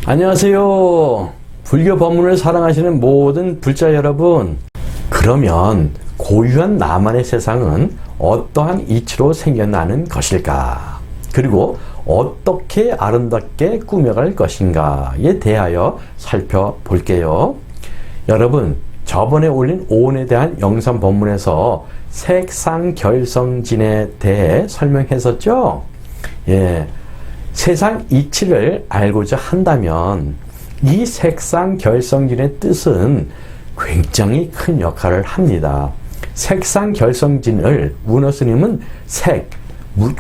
안녕하세요. 불교 법문을 사랑하시는 모든 불자 여러분. 그러면 고유한 나만의 세상은 어떠한 이치로 생겨나는 것일까? 그리고 어떻게 아름답게 꾸며갈 것인가에 대하여 살펴볼게요. 여러분, 저번에 올린 오온에 대한 영상 법문에서 색상결성진에 대해 설명했었죠? 예. 세상 이치를 알고자 한다면 이 색상결성진의 뜻은 굉장히 큰 역할을 합니다. 색상결성진을 문어 스님은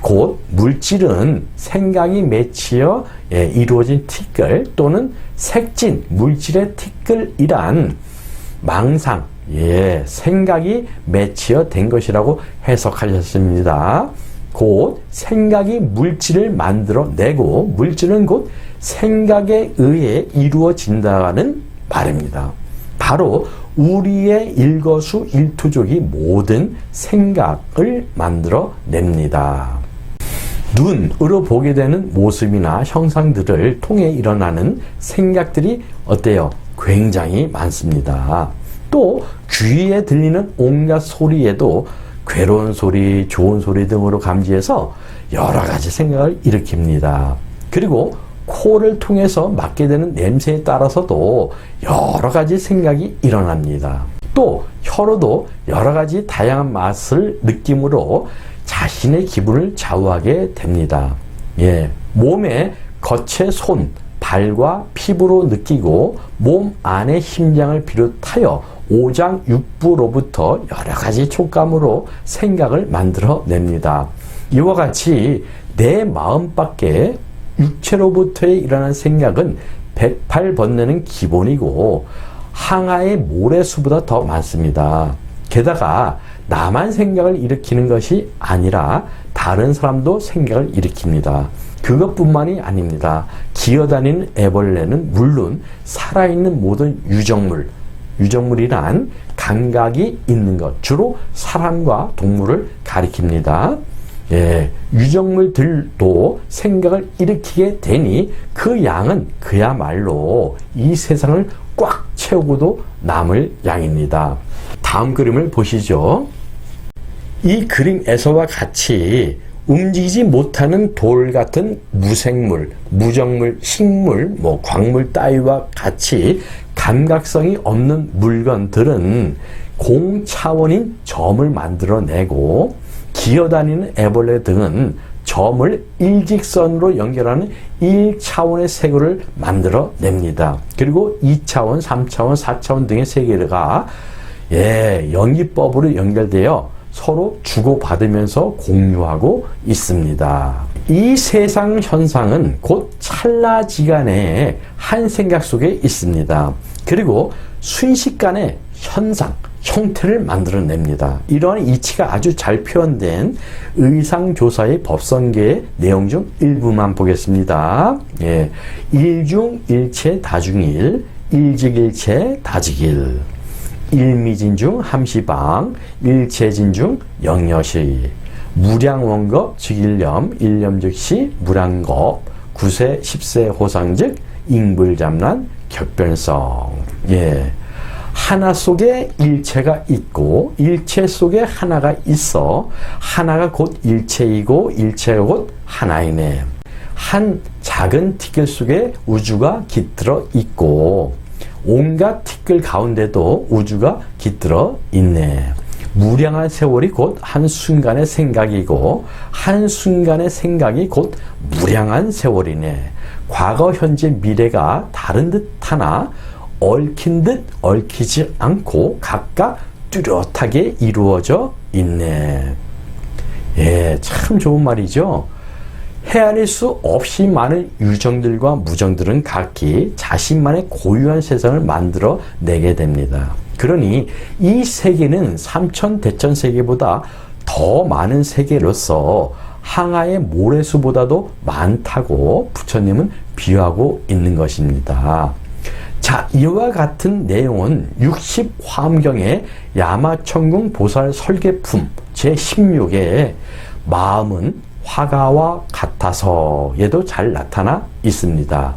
곧 물질은 생각이 맺히어 이루어진 티끌 또는 색진, 물질의 티끌이란 망상, 생각이 맺히어 된 것이라고 해석하셨습니다. 곧 생각이 물질을 만들어내고 물질은 곧 생각에 의해 이루어진다는 말입니다. 바로 우리의 일거수일투족이 모든 생각을 만들어냅니다. 눈으로 보게 되는 모습이나 형상들을 통해 일어나는 생각들이 어때요? 굉장히 많습니다. 또 귀에 들리는 온갖 소리에도 괴로운 소리, 좋은 소리 등으로 감지해서 여러 가지 생각을 일으킵니다. 그리고 코를 통해서 맡게 되는 냄새에 따라서도 여러 가지 생각이 일어납니다. 또 혀로도 여러 가지 다양한 맛을 느낌으로 자신의 기분을 좌우하게 됩니다. 몸의 겉의 손, 발과 피부로 느끼고 몸 안의 심장을 비롯하여 오장육부로부터 여러 가지 촉감으로 생각을 만들어냅니다. 이와 같이 내 마음 밖에 육체로부터의 일어난 생각은 108 번뇌는 기본이고 항아의 모래수보다 더 많습니다. 게다가 나만 생각을 일으키는 것이 아니라 다른 사람도 생각을 일으킵니다. 그것뿐만이 아닙니다. 기어다니는 애벌레는 물론 살아있는 모든 유정물이란 감각이 있는 것, 주로 사람과 동물을 가리킵니다. 유정물들도 생각을 일으키게 되니 그 양은 그야말로 이 세상을 꽉 채우고도 남을 양입니다. 다음 그림을 보시죠. 이 그림에서와 같이 움직이지 못하는 돌 같은 무생물, 무정물, 식물, 광물 따위와 같이 감각성이 없는 물건들은 공차원인 점을 만들어내고 기어다니는 애벌레 등은 점을 일직선으로 연결하는 1차원의 세계를 만들어냅니다. 그리고 2차원, 3차원, 4차원 등의 세계가 연기법으로 연결되어 서로 주고받으면서 공유하고 있습니다. 이 세상 현상은 곧 찰나지간의 한 생각 속에 있습니다. 그리고 순식간에 형태를 만들어냅니다. 이러한 이치가 아주 잘 표현된 의상조사의 법성계의 내용 중 일부만 보겠습니다. 일중일체 다중일, 일직일체 다직일, 일미진중 함시방, 일체진중 영여시, 무량원겁 즉일념, 일념즉시 무량겁, 구세 십세 호상즉 잉불잡란 격변성. 하나 속에 일체가 있고 일체 속에 하나가 있어 하나가 곧 일체이고 일체가 곧 하나이네. 한 작은 티끌 속에 우주가 깃들어 있고 온갖 티끌 가운데도 우주가 깃들어 있네. 무량한 세월이 곧 한순간의 생각이고 한순간의 생각이 곧 무량한 세월이네. 과거, 현재, 미래가 다른 듯 하나 얽힌 듯 얽히지 않고 각각 뚜렷하게 이루어져 있네. 참 좋은 말이죠. 헤아릴 수 없이 많은 유정들과 무정들은 각기 자신만의 고유한 세상을 만들어 내게 됩니다. 그러니 이 세계는 삼천대천 세계보다 더 많은 세계로서 항아의 모래수보다도 많다고 부처님은 비유하고 있는 것입니다. 자, 이와 같은 내용은 60화엄경의 야마천궁 보살 설계품 제16에 마음은 화가와 같아서에도 잘 나타나 있습니다.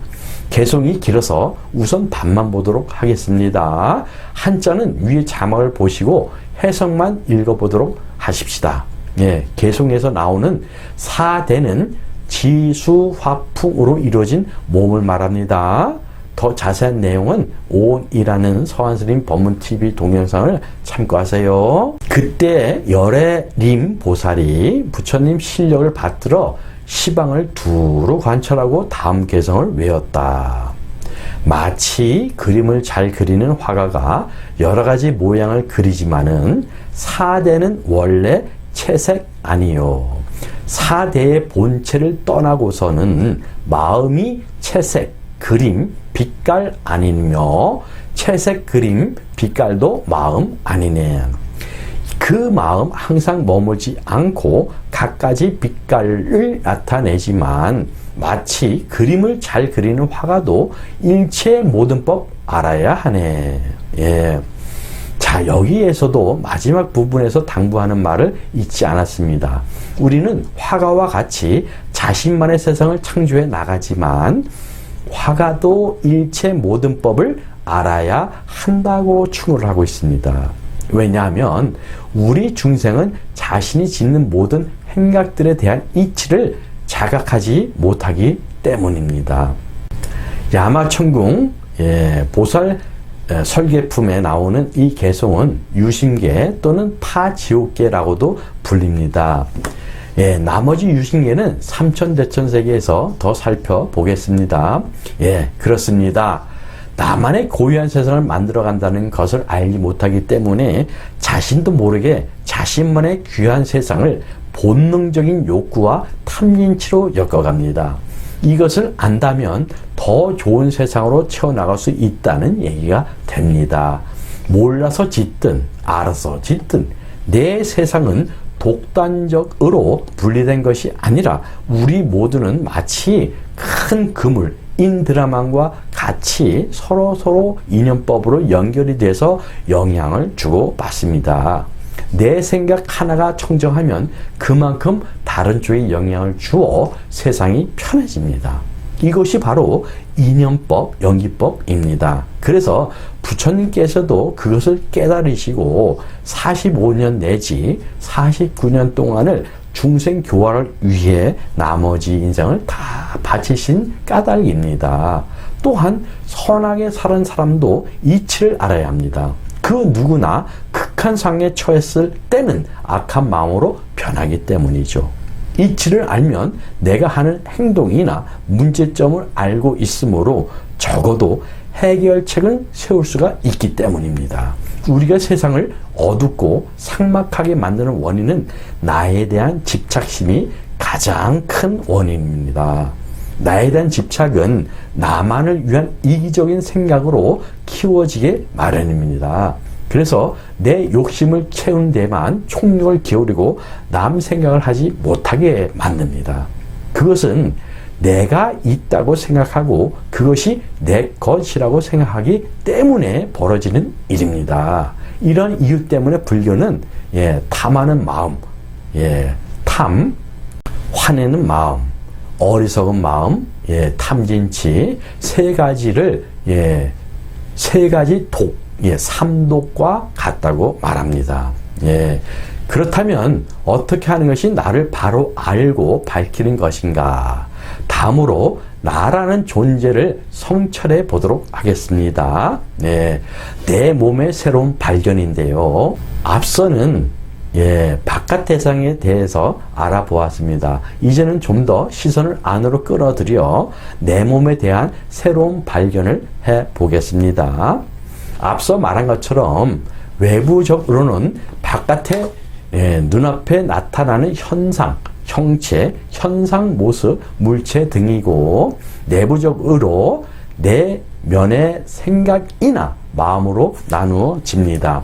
개송이 길어서 우선 답만 보도록 하겠습니다. 한자는 위에 자막을 보시고 해석만 읽어보도록 하십시다. 예, 개송에서 나오는 사대는 지수화풍으로 이루어진 몸을 말합니다. 더 자세한 내용은 오온이라는 서한스님 법문TV 동영상을 참고하세요. 그때 열애림 보살이 부처님 실력을 받들어 시방을 두루 관찰하고 다음 개성을 외웠다. 마치 그림을 잘 그리는 화가가 여러 가지 모양을 그리지만은 사대는 원래 채색 아니요. 사대의 본체를 떠나고서는 마음이 채색, 그림, 빛깔 아니며 채색, 그림, 빛깔도 마음 아니네. 그 마음 항상 머물지 않고 갖가지 빛깔을 나타내지만 마치 그림을 잘 그리는 화가도 일체 모든 법 알아야 하네. 예. 자, 여기에서도 마지막 부분에서 당부하는 말을 잊지 않았습니다. 우리는 화가와 같이 자신만의 세상을 창조해 나가지만 화가도 일체 모든 법을 알아야 한다고 충고를 하고 있습니다. 왜냐하면 우리 중생은 자신이 짓는 모든 행각들에 대한 이치를 자각하지 못하기 때문입니다. 야마천궁 보살 설계품에 나오는 이 개송은 유심계 또는 파지옥계라고도 불립니다. 나머지 유심계는 삼천대천세계에서 더 살펴보겠습니다. 그렇습니다. 나만의 고유한 세상을 만들어간다는 것을 알지 못하기 때문에 자신도 모르게 자신만의 귀한 세상을 본능적인 욕구와 탐진치로 엮어갑니다. 이것을 안다면 더 좋은 세상으로 채워나갈 수 있다는 얘기가 됩니다. 몰라서 짓든 알아서 짓든 내 세상은 독단적으로 분리된 것이 아니라 우리 모두는 마치 큰 그물, 인드라만과 같이 서로 인연법으로 연결이 돼서 영향을 주고받습니다. 내 생각 하나가 청정하면 그만큼 다른 쪽에 영향을 주어 세상이 편해집니다. 이것이 바로 인연법, 연기법입니다. 그래서 부처님께서도 그것을 깨달으시고 45년 내지 49년 동안을 중생 교화를 위해 나머지 인생을 다 바치신 까닭입니다. 또한 선하게 사는 사람도 이치를 알아야 합니다. 그 누구나 극한 상에 처했을 때는 악한 마음으로 변하기 때문이죠. 이치를 알면 내가 하는 행동이나 문제점을 알고 있으므로 적어도 해결책을 세울 수가 있기 때문입니다. 우리가 세상을 어둡고 삭막하게 만드는 원인은 나에 대한 집착심이 가장 큰 원인입니다. 나에 대한 집착은 나만을 위한 이기적인 생각으로 키워지게 마련입니다. 그래서 내 욕심을 채운 데만 총력을 기울이고 남 생각을 하지 못하게 만듭니다. 그것은 내가 있다고 생각하고 그것이 내 것이라고 생각하기 때문에 벌어지는 일입니다. 이런 이유 때문에 불교는 탐하는 마음, 탐, 화내는 마음, 어리석은 마음, 탐진치 세 가지를 세 가지 독, 삼독과 같다고 말합니다. 그렇다면 어떻게 하는 것이 나를 바로 알고 밝히는 것인가? 다음으로 나라는 존재를 성찰해 보도록 하겠습니다. 내 몸의 새로운 발견인데요. 앞서는 바깥 대상에 대해서 알아보았습니다. 이제는 좀 더 시선을 안으로 끌어들여 내 몸에 대한 새로운 발견을 해 보겠습니다. 앞서 말한 것처럼 외부적으로는 바깥에 눈앞에 나타나는 현상, 형체, 현상 모습, 물체 등이고 내부적으로 내면의 생각이나 마음으로 나누어집니다.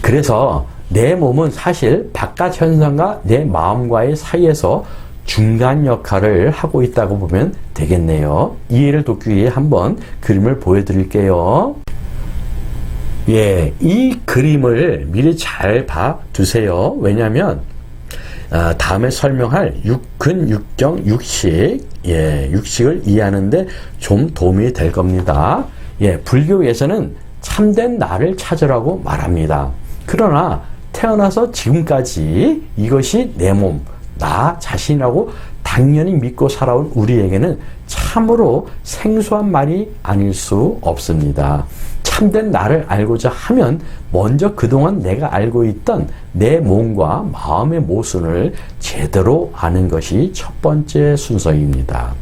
그래서 내 몸은 사실 바깥 현상과 내 마음과의 사이에서 중간 역할을 하고 있다고 보면 되겠네요. 이해를 돕기 위해 한번 그림을 보여드릴게요. 예, 이 그림을 미리 잘 봐두세요. 왜냐하면 다음에 설명할 육근, 육경, 육식, 육식을 이해하는데 좀 도움이 될 겁니다. 불교에서는 참된 나를 찾으라고 말합니다. 그러나 태어나서 지금까지 이것이 내 몸, 나 자신이라고 당연히 믿고 살아온 우리에게는 참으로 생소한 말이 아닐 수 없습니다. 참된 나를 알고자 하면 먼저 그동안 내가 알고 있던 내 몸과 마음의 모순을 제대로 아는 것이 첫 번째 순서입니다.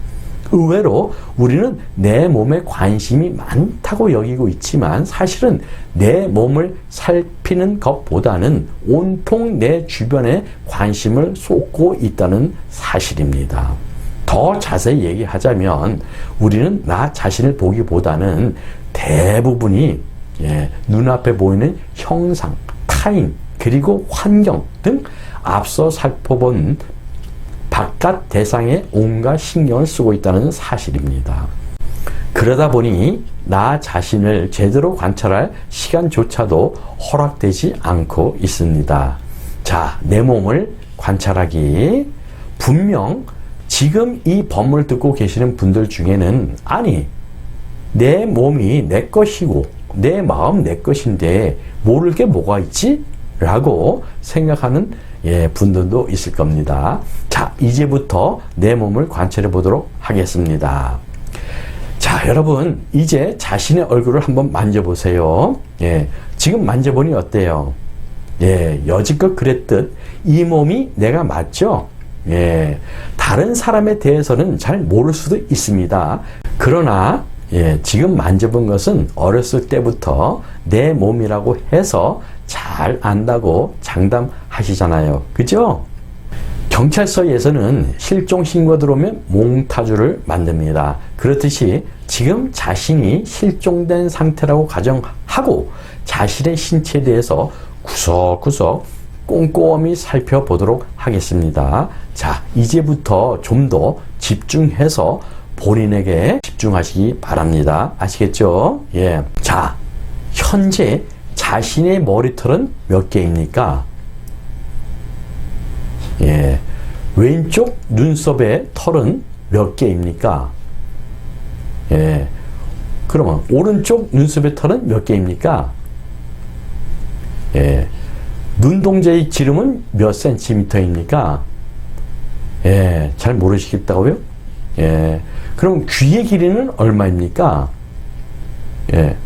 의외로 우리는 내 몸에 관심이 많다고 여기고 있지만 사실은 내 몸을 살피는 것보다는 온통 내 주변에 관심을 쏟고 있다는 사실입니다. 더 자세히 얘기하자면 우리는 나 자신을 보기보다는 대부분이 눈앞에 보이는 형상, 타인, 그리고 환경 등 앞서 살펴본 바깥 대상에 온갖 신경을 쓰고 있다는 사실입니다. 그러다 보니 나 자신을 제대로 관찰할 시간조차도 허락되지 않고 있습니다. 자, 내 몸을 관찰하기. 분명 지금 이 법문을 듣고 계시는 분들 중에는 아니, 내 몸이 내 것이고 내 마음 내 것인데 모를 게 뭐가 있지? 라고 생각하는 분들도 있을 겁니다. 자, 이제부터 내 몸을 관찰해 보도록 하겠습니다. 자, 여러분 이제 자신의 얼굴을 한번 만져보세요. 지금 만져보니 어때요? 여지껏 그랬듯 이 몸이 내가 맞죠? 다른 사람에 대해서는 잘 모를 수도 있습니다. 그러나 지금 만져본 것은 어렸을 때부터 내 몸이라고 해서 잘 안다고 장담하시잖아요. 그죠? 경찰서에서는 실종 신고가 들어오면 몽타주를 만듭니다. 그렇듯이 지금 자신이 실종된 상태라고 가정하고 자신의 신체에 대해서 구석구석 꼼꼼히 살펴보도록 하겠습니다. 자, 이제부터 좀 더 집중해서 본인에게 집중하시기 바랍니다. 아시겠죠? 자, 현재 자신의 머리털은 몇 개입니까? 왼쪽 눈썹의 털은 몇 개입니까? 그러면 오른쪽 눈썹의 털은 몇 개입니까? 눈동자의 지름은 몇 센티미터입니까? 잘 모르시겠다고요? 그럼 귀의 길이는 얼마입니까?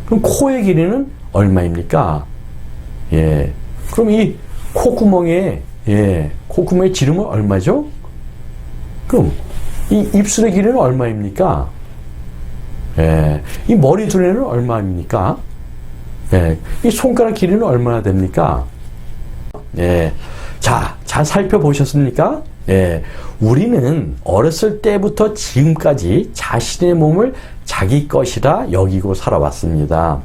그럼 코의 길이는 얼마입니까? 그럼 이 콧구멍의 콧구멍의 지름은 얼마죠? 그럼 이 입술의 길이는 얼마입니까? 이 머리 둘레는 얼마입니까? 이 손가락 길이는 얼마나 됩니까? 자, 잘 살펴보셨습니까? 우리는 어렸을 때부터 지금까지 자신의 몸을 자기 것이라 여기고 살아왔습니다.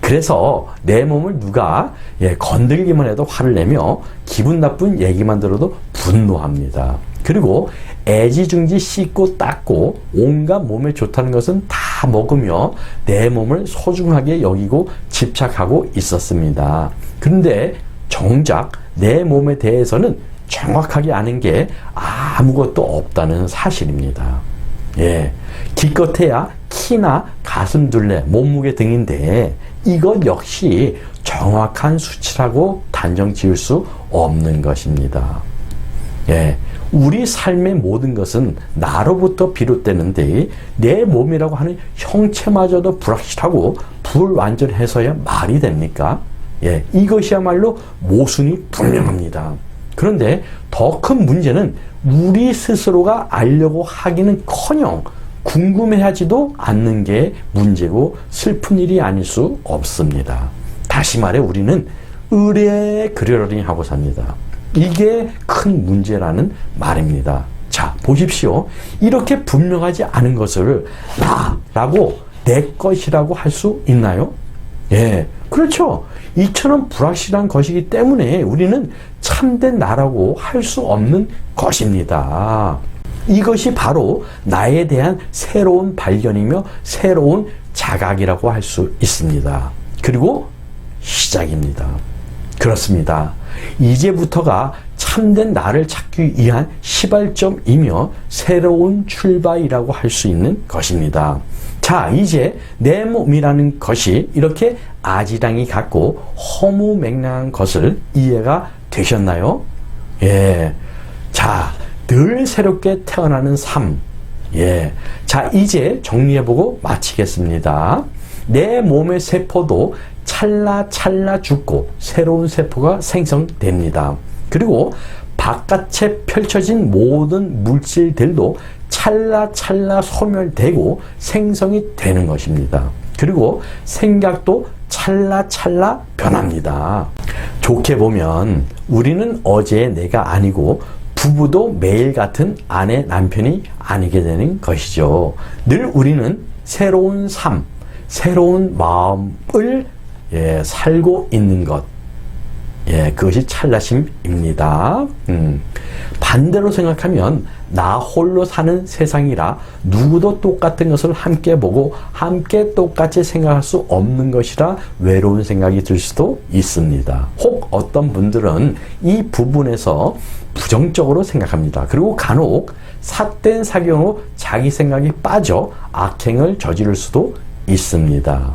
그래서 내 몸을 누가 건들기만 해도 화를 내며 기분 나쁜 얘기만 들어도 분노합니다. 그리고 애지중지 씻고 닦고 온갖 몸에 좋다는 것은 다 먹으며 내 몸을 소중하게 여기고 집착하고 있었습니다. 그런데 정작 내 몸에 대해서는 정확하게 아는 게 아무것도 없다는 사실입니다. 기껏해야 키나 가슴 둘레, 몸무게 등인데 이것 역시 정확한 수치라고 단정 지을 수 없는 것입니다. 우리 삶의 모든 것은 나로부터 비롯되는데 내 몸이라고 하는 형체마저도 불확실하고 불완전해서야 말이 됩니까? 이것이야말로 모순이 분명합니다. 그런데 더 큰 문제는 우리 스스로가 알려고 하기는커녕 궁금해하지도 않는 게 문제고 슬픈 일이 아닐 수 없습니다. 다시 말해 우리는 으레그러려니 하고 삽니다. 이게 큰 문제라는 말입니다. 자, 보십시오. 이렇게 분명하지 않은 것을 나라고 내 것이라고 할 수 있나요? 그렇죠. 이처럼 불확실한 것이기 때문에 우리는 참된 나라고 할 수 없는 것입니다. 이것이 바로 나에 대한 새로운 발견이며 새로운 자각이라고 할 수 있습니다. 그리고 시작입니다. 그렇습니다. 이제부터가 참된 나를 찾기 위한 시발점이며 새로운 출발이라고 할 수 있는 것입니다. 자, 이제 내 몸이라는 것이 이렇게 아지랑이 같고 허무맹랑한 것을 이해가 되셨나요? 예. 자, 늘 새롭게 태어나는 삶. 예. 자, 이제 정리해보고 마치겠습니다. 내 몸의 세포도 찰나찰나 죽고 새로운 세포가 생성됩니다. 그리고 바깥에 펼쳐진 모든 물질들도 찰나찰나 소멸되고 생성이 되는 것입니다. 그리고 생각도 찰나찰나 변합니다. 좋게 보면 우리는 어제의 내가 아니고 부부도 매일 같은 아내, 남편이 아니게 되는 것이죠. 늘 우리는 새로운 삶, 새로운 마음을 살고 있는 것. 그것이 찰나심입니다. 반대로 생각하면 나 홀로 사는 세상이라 누구도 똑같은 것을 함께 보고 함께 똑같이 생각할 수 없는 것이라 외로운 생각이 들 수도 있습니다. 혹 어떤 분들은 이 부분에서 부정적으로 생각합니다. 그리고 간혹 삿된 사경으로 자기 생각이 빠져 악행을 저지를 수도 있습니다.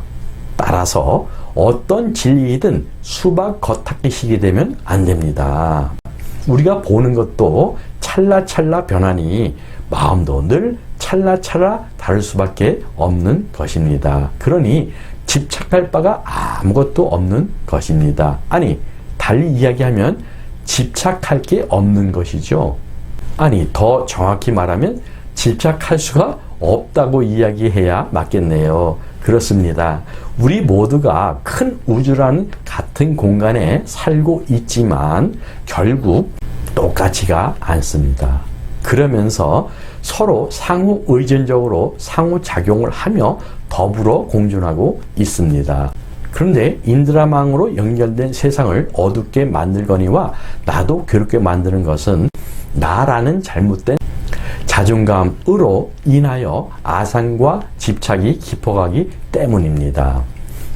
따라서 어떤 진리이든 수박 겉핥기식이 되면 안 됩니다. 우리가 보는 것도 찰나찰나 변하니 마음도 늘 찰나찰나 다를 수밖에 없는 것입니다. 그러니 집착할 바가 아무것도 없는 것입니다. 아니, 달리 이야기하면 집착할 게 없는 것이죠. 아니, 더 정확히 말하면 집착할 수가 없다고 이야기해야 맞겠네요. 그렇습니다. 우리 모두가 큰 우주라는 같은 공간에 살고 있지만 결국 똑같지가 않습니다. 그러면서 서로 상호 의존적으로 상호작용을 하며 더불어 공존하고 있습니다. 그런데 인드라망으로 연결된 세상을 어둡게 만들거니와 나도 괴롭게 만드는 것은 나라는 잘못된 자존감으로 인하여 아상과 집착이 깊어가기 때문입니다.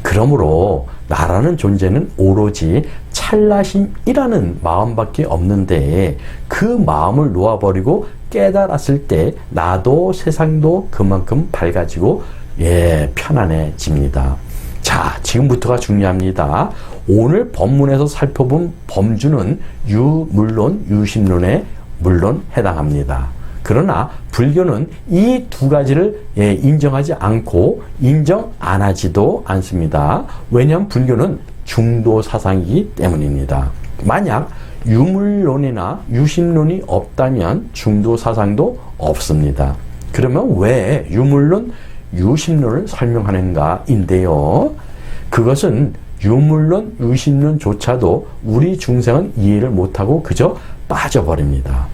그러므로 나라는 존재는 오로지 찰나심이라는 마음밖에 없는데 그 마음을 놓아버리고 깨달았을 때 나도 세상도 그만큼 밝아지고 편안해집니다. 자, 지금부터가 중요합니다. 오늘 법문에서 살펴본 범주는 물론 유심론에 물론 해당합니다. 그러나 불교는 이 두 가지를 인정하지 않고 인정 안 하지도 않습니다. 왜냐하면 불교는 중도 사상이기 때문입니다. 만약 유물론이나 유심론이 없다면 중도 사상도 없습니다. 그러면 왜 유물론, 유심론을 설명하는가인데요. 그것은 유물론, 유심론조차도 우리 중생은 이해를 못하고 그저 빠져버립니다.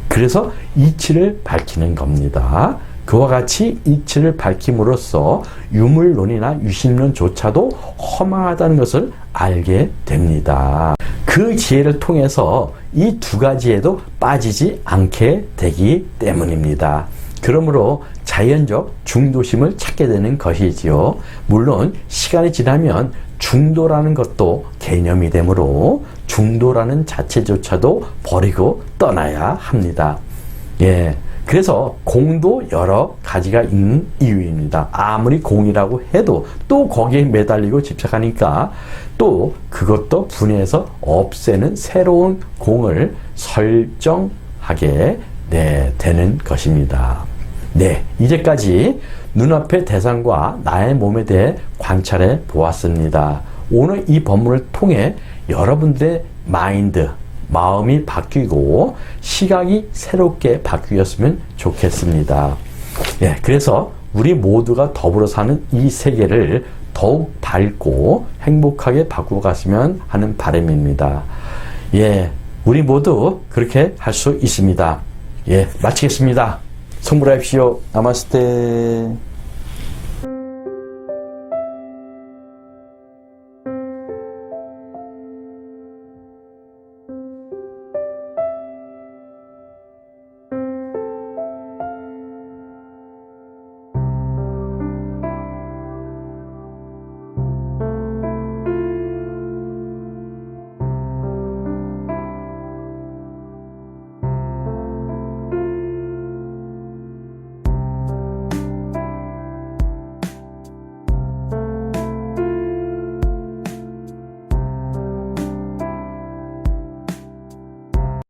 그래서 이치를 밝히는 겁니다. 그와 같이 이치를 밝힘으로써 유물론이나 유심론조차도 허망하다는 것을 알게 됩니다. 그 지혜를 통해서 이 두 가지에도 빠지지 않게 되기 때문입니다. 그러므로 자연적 중도심을 찾게 되는 것이지요. 물론 시간이 지나면 중도라는 것도 개념이 되므로 중도라는 자체조차도 버리고 떠나야 합니다. 그래서 공도 여러 가지가 있는 이유입니다. 아무리 공이라고 해도 또 거기에 매달리고 집착하니까 또 그것도 분해해서 없애는 새로운 공을 설정하게 되는 것입니다. 이제까지 눈앞의 대상과 나의 몸에 대해 관찰해 보았습니다. 오늘 이 법문을 통해 여러분들의 마음이 바뀌고 시각이 새롭게 바뀌었으면 좋겠습니다. 그래서 우리 모두가 더불어 사는 이 세계를 더욱 밝고 행복하게 바꾸어 갔으면 하는 바람입니다. 우리 모두 그렇게 할 수 있습니다. 마치겠습니다. 성불하십시오. 나마스테.